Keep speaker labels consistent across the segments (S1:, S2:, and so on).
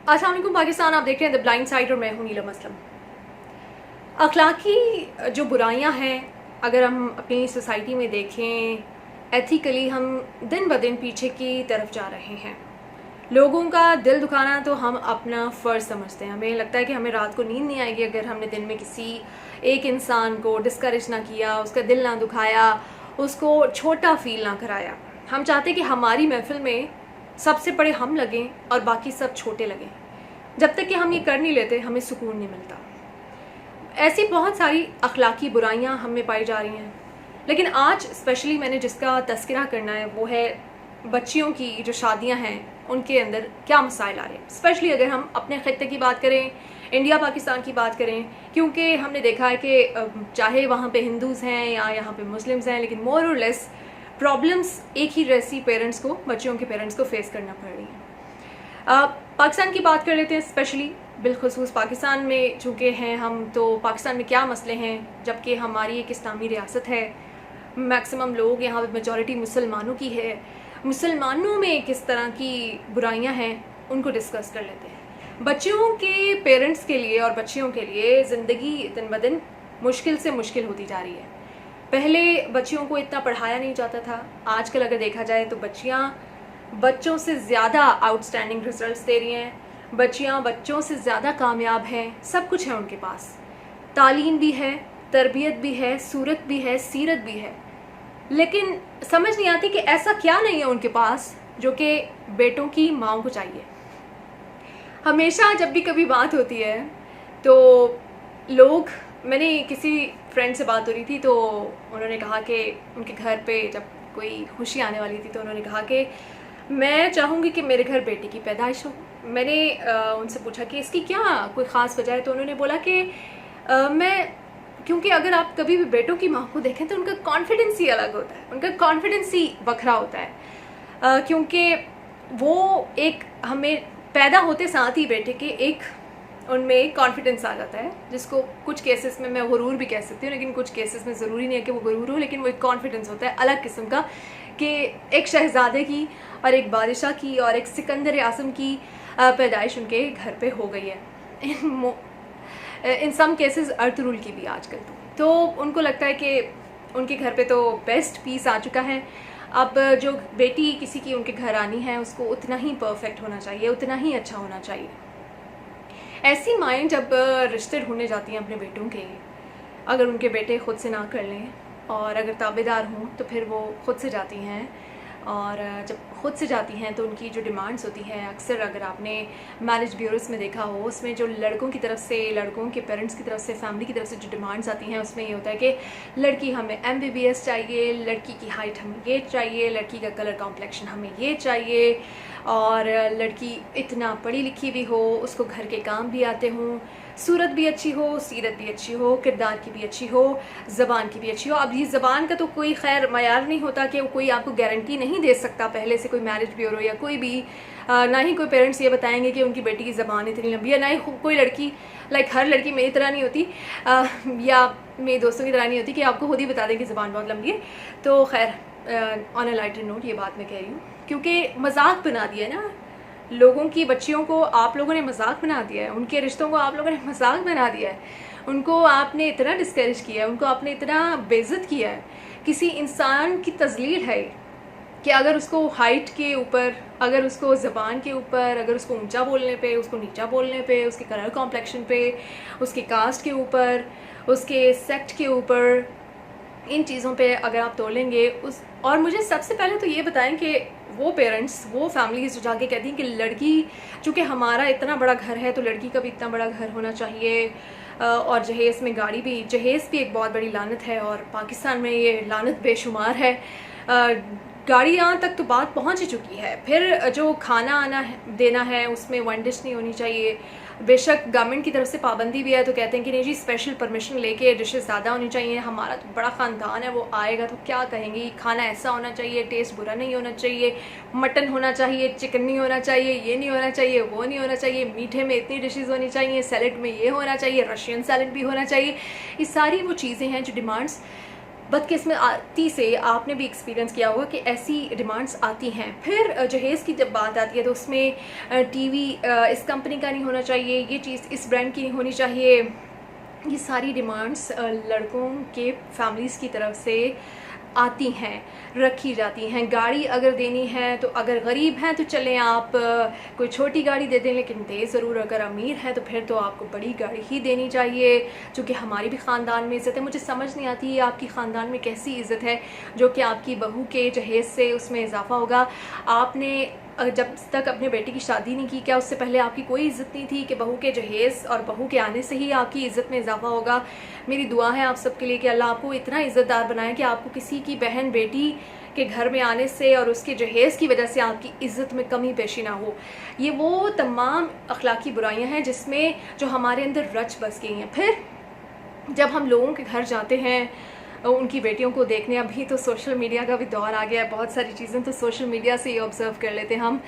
S1: अस्सलाम वालेकुम पाकिस्तान, आप देख रहे हैं द ब्लाइंड साइड और मैं हूं नीलम असलम। अखलाकी जो बुराइयां हैं, अगर हम अपनी सोसाइटी में देखें, एथिकली हम दिन ब दिन पीछे की तरफ जा रहे हैं। लोगों का दिल दुखाना तो हम अपना फ़र्ज़ समझते हैं। हमें लगता है कि हमें रात को नींद नहीं आएगी अगर हमने दिन में किसी एक इंसान को डिस्करेज ना किया, उसका दिल ना दुखाया, उसको छोटा फील ना कराया। हम चाहते हैं कि हमारी महफिल में सबसे बड़े हम लगें और बाकी सब छोटे लगें। जब तक कि हम ये कर नहीं लेते, हमें सुकून नहीं मिलता। ऐसी बहुत सारी अखलाकी बुराइयां हम में पाई जा रही हैं, लेकिन आज स्पेशली मैंने जिसका तस्करा करना है वो है बच्चियों की जो शादियां हैं, उनके अंदर क्या मसाइल आ रहे हैं। स्पेशली अगर हम अपने खित्ते की बात करें, इंडिया पाकिस्तान की बात करें, क्योंकि हमने देखा है कि चाहे वहाँ पे हिंदूज़ हैं या यहाँ पे मुस्लिम्स हैं, लेकिन मोर और लेस प्रॉब्लम्स एक ही जैसी पेरेंट्स को, बच्चियों के पेरेंट्स को फेस करना पड़ रही है। पाकिस्तान की बात कर लेते हैं, स्पेशली बिलखसूस पाकिस्तान में चूँकि हैं हम, तो पाकिस्तान में क्या मसले हैं, जबकि हमारी एक इस्लामी रियासत है, मैक्सिमम लोग यहाँ पे मेजॉरिटी मुसलमानों की है। मुसलमानों में किस तरह की बुराइयां हैं, उनको डिस्कस कर लेते हैं। बच्चियों के पेरेंट्स के लिए और बच्चियों के लिए ज़िंदगी दिन ब दिन मुश्किल से मुश्किल होती जा रही है। पहले बच्चियों को इतना पढ़ाया नहीं जाता था, आजकल अगर देखा जाए तो बच्चियाँ बच्चों से ज़्यादा आउटस्टैंडिंग रिजल्ट्स दे रही हैं, बच्चियाँ बच्चों से ज़्यादा कामयाब हैं, सब कुछ है उनके पास। तालीम भी है, तरबियत भी है, सूरत भी है, सीरत भी है, लेकिन समझ नहीं आती कि ऐसा क्या नहीं है उनके पास जो कि बेटों की माँओं को चाहिए। हमेशा जब भी कभी बात होती है तो लोग, मैंने किसी फ्रेंड से बात हो रही थी तो उन्होंने कहा कि उनके घर पे जब कोई खुशी आने वाली थी तो उन्होंने कहा कि मैं चाहूँगी कि मेरे घर बेटी की पैदाइश हो। मैंने उनसे पूछा कि इसकी क्या कोई ख़ास वजह है, तो उन्होंने बोला कि क्योंकि अगर आप कभी भी बेटों की माँ को देखें तो उनका कॉन्फिडेंस ही अलग होता है, उनका कॉन्फिडेंस ही बखरा होता है, क्योंकि वो एक, हमें पैदा होते साथ ही बेटे के एक उनमें कॉन्फिडेंस आ जाता है, जिसको कुछ केसेस में मैं गुरूर भी कह सकती हूँ, लेकिन कुछ केसेस में ज़रूरी नहीं है कि वो गुरूर हो, लेकिन वो एक कॉन्फिडेंस होता है अलग किस्म का कि एक शहज़ादे की और एक बादशाह की और एक सिकंदर आज़म की पैदाइश उनके घर पे हो गई है। इन सम केसेस अर्तुगरुल की भी आजकल तो उनको लगता है कि उनके घर पे तो बेस्ट पीस आ चुका है। अब जो बेटी किसी की उनके घर आनी है उसको उतना ही परफेक्ट होना चाहिए, उतना ही अच्छा होना चाहिए। ऐसी माएँ जब रिश्ते ढूंढने जाती हैं अपने बेटों के, अगर उनके बेटे ख़ुद से ना कर लें और अगर ताबेदार हों तो फिर वो ख़ुद से जाती हैं, और जब ख़ुद से जाती हैं तो उनकी जो डिमांड्स होती हैं, अक्सर अगर आपने मैरिज ब्यूरोस में देखा हो, उसमें जो लड़कों की तरफ से, लड़कों के पेरेंट्स की तरफ से, फैमिली की तरफ से जो डिमांड्स आती हैं, उसमें ये होता है कि लड़की हमें MBBS चाहिए, लड़की की हाइट हमें ये चाहिए, लड़की का कलर कॉम्प्लेक्शन हमें ये चाहिए, और लड़की इतना पढ़ी लिखी भी हो, उसको घर के काम भी आते हों, सूरत भी अच्छी हो, सीरत भी अच्छी हो, किरदार की भी अच्छी हो, ज़बान की भी अच्छी हो। अब ये ज़बान का तो कोई खैर मयार नहीं होता कि कोई आपको गारंटी नहीं दे सकता पहले से, कोई मैरिज ब्यूरो या कोई भी, ना ही कोई पेरेंट्स ये बताएंगे कि उनकी बेटी की ज़बान इतनी लंबी है, ना ही कोई लड़की, लाइक हर लड़की मेरी तरह नहीं होती, या मेरे दोस्तों की तरह नहीं होती कि आपको खुद ही बता दें कि ज़बान बहुत लंबी है। तो खैर ऑन अ लाइटर नोट ये बात मैं कह रही हूँ, क्योंकि मजाक बना दिया ना लोगों की, बच्चियों को आप लोगों ने मजाक बना दिया है, उनके रिश्तों को आप लोगों ने मजाक बना दिया है, उनको आपने इतना डिस्करेज किया है, उनको आपने इतना बेइज्जत किया है। किसी इंसान की तजलील है कि अगर उसको हाइट के ऊपर, अगर उसको ज़बान के ऊपर, अगर उसको ऊंचा बोलने पे, उसको नीचा बोलने पे, उसके कलर कॉम्प्लेक्शन पे, उसके कास्ट के ऊपर, उसके सेक्ट के ऊपर, इन चीज़ों पे अगर आप तोलेंगे उस, और मुझे सबसे पहले तो ये बताएं कि वो पेरेंट्स, वो फैमिलीज जो जाके कहती हैं कि लड़की, चूँकि हमारा इतना बड़ा घर है तो लड़की का भी इतना बड़ा घर होना चाहिए, और जहेज़ में गाड़ी भी, जहेज़ भी एक बहुत बड़ी लानत है और पाकिस्तान में ये लानत बेशुमार है। गाड़ी यहाँ तक तो बात पहुँच ही चुकी है। फिर जो खाना आना है, देना है, उसमें वन डिश नहीं होनी चाहिए। बेशक गवर्नमेंट की तरफ से पाबंदी भी है तो कहते हैं कि नहीं जी स्पेशल परमिशन लेके डिशेस ज़्यादा होनी चाहिए, हमारा तो बड़ा ख़ानदान है, वो आएगा तो क्या कहेंगे, खाना ऐसा होना चाहिए, टेस्ट बुरा नहीं होना चाहिए, मटन होना चाहिए, चिकन नहीं होना चाहिए, ये नहीं होना चाहिए, वो नहीं होना चाहिए, मीठे में इतनी डिशेज़ होनी चाहिए, सैलड में ये होना चाहिए, रशियन सैलड भी होना चाहिए। ये सारी वो चीज़ें हैं जो डिमांड्स बदकिस्मती से आपने भी एक्सपीरियंस किया होगा कि ऐसी डिमांड्स आती हैं। फिर जहेज़ की जब बात आती है तो उसमें टीवी इस कंपनी का नहीं होना चाहिए, ये चीज़ इस ब्रांड की नहीं होनी चाहिए। ये सारी डिमांड्स लड़कों के फैमिलीज़ की तरफ से आती हैं, रखी जाती हैं। गाड़ी अगर देनी है तो अगर गरीब हैं तो चलें आप कोई छोटी गाड़ी दे दें, लेकिन दे ज़रूर। अगर अमीर हैं तो फिर तो आपको बड़ी गाड़ी ही देनी चाहिए, जो कि हमारी भी ख़ानदान में इज़्ज़त है। मुझे समझ नहीं आती है आपकी ख़ानदान में कैसी इज़्ज़त है जो कि आपकी बहू के जहेज़ से उसमें इजाफ़ा होगा। आपने जब तक अपने बेटे की शादी नहीं की, क्या उससे पहले आपकी कोई इज़्ज़त नहीं थी कि बहू के जहेज़ और बहू के आने से ही आपकी इज़्ज़त में इजाफ़ा होगा? मेरी दुआ है आप सबके लिए कि अल्लाह आपको इतना इज़्ज़तदार बनाए कि आपको किसी की बहन बेटी के घर में आने से और उसके जहेज़ की वजह से आपकी इज़्ज़त में कमी पेशी ना हो। ये वो तमाम अखलाकी बुराइयां हैं जिसमें जो हमारे अंदर रच बस गई हैं। फिर जब हम लोगों के घर जाते हैं उनकी बेटियों को देखने, अभी तो सोशल मीडिया का भी दौर आ गया है, बहुत सारी चीज़ें तो सोशल मीडिया से ही ऑब्ज़र्व कर लेते हैं हम,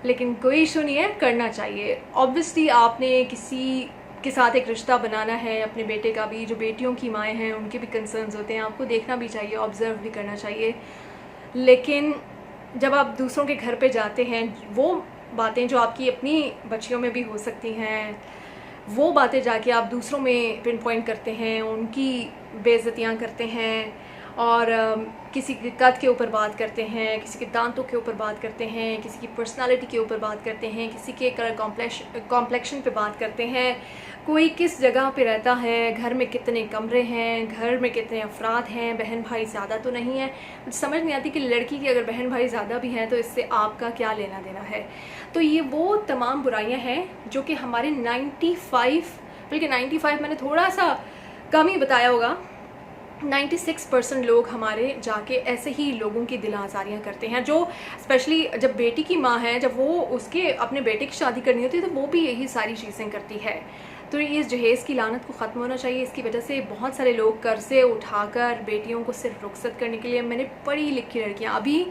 S1: लेकिन कोई इशू नहीं है, करना चाहिए। ऑब्वियसली आपने किसी के साथ एक रिश्ता बनाना है, अपने बेटे का भी, जो बेटियों की माएँ हैं उनके भी कंसर्न्स होते हैं, आपको देखना भी चाहिए, ऑब्ज़र्व भी करना चाहिए। लेकिन जब आप दूसरों के घर पे जाते हैं, वो बातें जो आपकी अपनी बच्चियों में भी हो सकती हैं, वो बातें जाके आप दूसरों में पिन पॉइंट करते हैं, उनकी बेइज्जतियाँ करते हैं और किसी के कद के ऊपर बात करते हैं, किसी के दांतों के ऊपर बात करते हैं, किसी की पर्सनालिटी के ऊपर बात करते हैं, किसी के कलर कॉम्प्लेक्शन पे बात करते हैं, कोई किस जगह पे रहता है, घर में कितने कमरे हैं, घर में कितने अफराद हैं, बहन भाई ज़्यादा तो नहीं है। मुझे समझ नहीं आती कि लड़की की अगर बहन भाई ज़्यादा भी हैं तो इससे आपका क्या लेना देना है। तो ये वो तमाम बुराइयां हैं जो कि हमारे 95 बल्कि 95 मैंने थोड़ा सा कम ही बताया होगा, 96% लोग हमारे जाके ऐसे ही लोगों की दिल आज़ारियाँ करते हैं, जो स्पेशली जब बेटी की माँ है, जब वो उसके अपने बेटे की शादी करनी होती है तो वो भी यही सारी चीज़ें करती है। तो इस जहेज़ की लानत को ख़त्म होना चाहिए। इसकी वजह से बहुत सारे लोग कर्ज़े उठाकर बेटियों को सिर्फ रुखसत करने के लिए, मैंने पढ़ी लिखी लड़कियाँ, अभी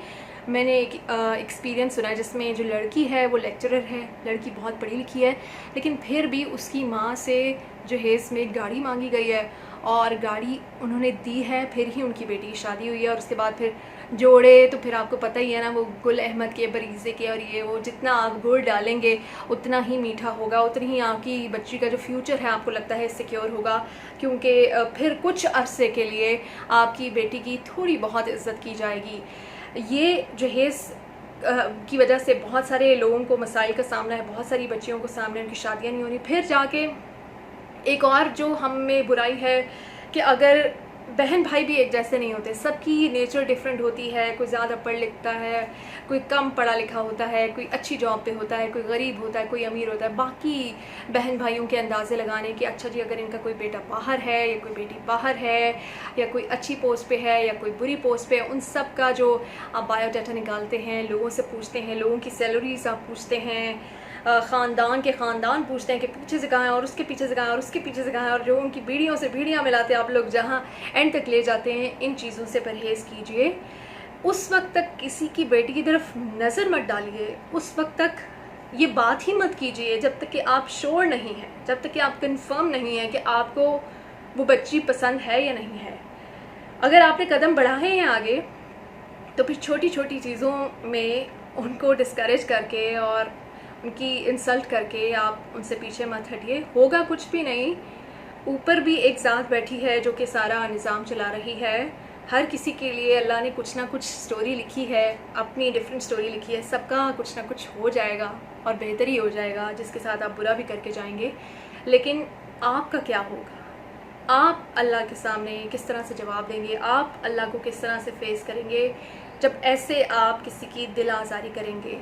S1: मैंने एक एक्सपीरियंस सुना है जिसमें जो लड़की है वो लेक्चरर है, लड़की बहुत पढ़ी लिखी है, लेकिन फिर भी उसकी माँ से जहेज़ में गाड़ी मांगी गई है और गाड़ी उन्होंने दी है, फिर ही उनकी बेटी की शादी हुई है। और उसके बाद फिर जोड़े तो फिर आपको पता ही है ना, वो गुल अहमद के, बरीज़े के और ये वो, जितना आप गुड़ डालेंगे उतना ही मीठा होगा, उतनी ही आपकी बच्ची का जो फ्यूचर है आपको लगता है सिक्योर होगा, क्योंकि फिर कुछ अरसे के लिए आपकी बेटी की थोड़ी बहुत इज़्ज़त की जाएगी। ये जहेज़ की वजह से बहुत सारे लोगों को मसाइल का सामना है, बहुत सारी बच्चियों को सामने, उनकी शादियाँ नहीं हो रही। फिर जाके एक और जो हम में बुराई है कि अगर बहन भाई भी एक जैसे नहीं होते, सबकी नेचर डिफरेंट होती है, कोई ज़्यादा पढ़ लिखता है, कोई कम पढ़ा लिखा होता है, कोई अच्छी जॉब पे होता है, कोई गरीब होता है, कोई अमीर होता है। बाकी बहन भाइयों के अंदाज़े लगाने कि अच्छा जी अगर इनका कोई बेटा बाहर है या कोई बेटी बाहर है या कोई अच्छी पोस्ट पे है या कोई बुरी पोस्ट पे है, उन सब का जो आप बायोडाटा निकालते हैं, लोगों से पूछते हैं, लोगों की सैलरीज आप पूछते हैं, ख़ानदान के ख़ानदान पूछते हैं कि पीछे से कहाँ है और उसके पीछे से कहाँ है और उसके पीछे से कहाँ है, और जो उनकी बीड़ियों से बीड़ियाँ मिलाते हैं आप लोग, जहाँ एंड तक ले जाते हैं। इन चीज़ों से परहेज़ कीजिए। उस वक्त तक किसी की बेटी की तरफ नज़र मत डालिए, उस वक्त तक ये बात ही मत कीजिए जब तक कि आप श्योर नहीं हैं, जब तक कि आप कंफर्म नहीं है कि आपको वो बच्ची पसंद है या नहीं है। अगर आपने कदम बढ़ाए हैं आगे तो फिर छोटी छोटी चीज़ों में उनको डिस्करेज करके और उनकी इंसल्ट करके आप उनसे पीछे मत हटिए, होगा कुछ भी नहीं। ऊपर भी एक ज़ात बैठी है जो कि सारा निज़ाम चला रही है। हर किसी के लिए अल्लाह ने कुछ ना कुछ स्टोरी लिखी है, अपनी डिफरेंट स्टोरी लिखी है। सबका कुछ ना कुछ हो जाएगा और बेहतर ही हो जाएगा, जिसके साथ आप बुरा भी करके जाएंगे। लेकिन आपका क्या होगा, आप अल्लाह के सामने किस तरह से जवाब देंगे, आप अल्लाह को किस तरह से फेस करेंगे जब ऐसे आप किसी की दिल आज़ारी करेंगे।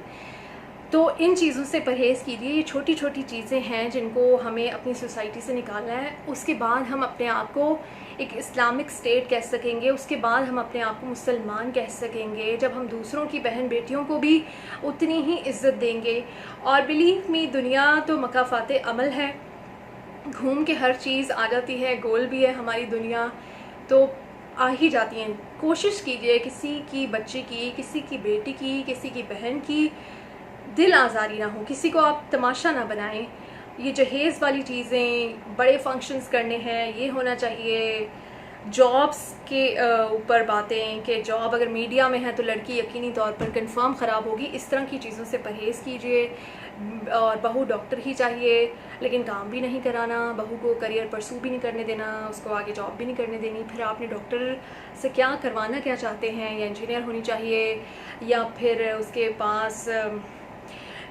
S1: तो इन चीज़ों से परहेज़ कीजिए। ये छोटी छोटी चीज़ें हैं जिनको हमें अपनी सोसाइटी से निकालना है। उसके बाद हम अपने आप को एक इस्लामिक स्टेट कह सकेंगे, उसके बाद हम अपने आप को मुसलमान कह सकेंगे जब हम दूसरों की बहन बेटियों को भी उतनी ही इज़्ज़त देंगे। और बिलीव मी, दुनिया तो मकाफ़ात अमल है, घूम के हर चीज़ आ जाती है, गोल भी है हमारी दुनिया, तो आ ही जाती हैं। कोशिश कीजिए किसी की बच्ची की, किसी की बेटी की, किसी की बहन की दिल आज़ारी ना हो, किसी को आप तमाशा ना बनाएं। ये जहेज़ वाली चीज़ें, बड़े फंक्शंस करने हैं, ये होना चाहिए, जॉब्स के ऊपर बातें कि जॉब अगर मीडिया में है तो लड़की यकीनी तौर पर कंफर्म ख़राब होगी, इस तरह की चीज़ों से परहेज़ कीजिए। और बहू डॉक्टर ही चाहिए लेकिन काम भी नहीं कराना, बहू को करियर परसू भी नहीं करने देना, उसको आगे जॉब भी नहीं करने देनी। फिर आपने डॉक्टर से क्या करवाना क्या चाहते हैं, या इंजीनियर होनी चाहिए या फिर उसके पास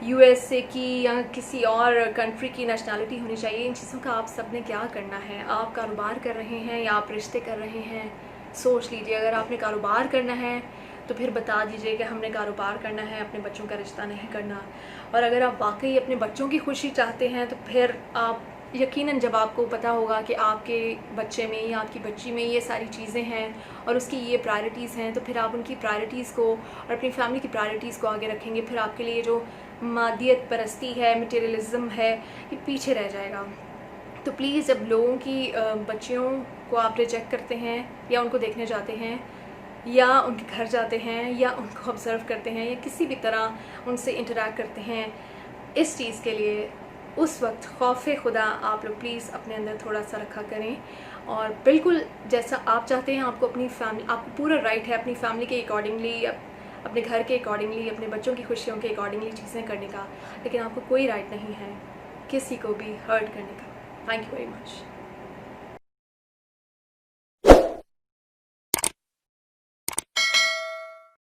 S1: यूएसए की या किसी और कंट्री की नेशनैलिटी होनी चाहिए। इन चीज़ों का आप सब ने क्या करना है? आप कारोबार कर रहे हैं या आप रिश्ते कर रहे हैं? सोच लीजिए। अगर आपने कारोबार करना है तो फिर बता दीजिए कि हमने कारोबार करना है, अपने बच्चों का रिश्ता नहीं करना। और अगर आप वाकई अपने बच्चों की खुशी चाहते हैं तो फिर आप यकीनन, जब आपको पता होगा कि आपके बच्चे में या आपकी बच्ची में ये सारी चीज़ें हैं और उसकी ये प्रायोरिटीज़ हैं, तो फिर आप उनकी प्रायोरिटीज़ को और अपनी फैमिली की प्रायोरिटीज़ को आगे रखेंगे। फिर आपके लिए जो मादियत परस्ती है, मटेरियलिज्म है, ये पीछे रह जाएगा। तो प्लीज़, जब लोगों की बच्चियों को आप रिजेक्ट करते हैं या उनको देखने जाते हैं या उनके घर जाते हैं या उनको ऑब्ज़र्व करते हैं या किसी भी तरह उनसे इंटरैक्ट करते हैं, इस चीज़ के लिए उस वक्त खौफ खुदा आप लोग प्लीज़ अपने अंदर थोड़ा सा रखा करें। और बिल्कुल जैसा आप चाहते हैं, आपको अपनी फैमिली, आपको पूरा राइट है अपनी फैमिली के अकॉर्डिंगली, अपने घर के अकॉर्डिंगली, अपने बच्चों की खुशियों के अकॉर्डिंगली चीज़ें करने का, लेकिन आपको कोई राइट नहीं है किसी को भी हर्ट करने का। Thank you very much.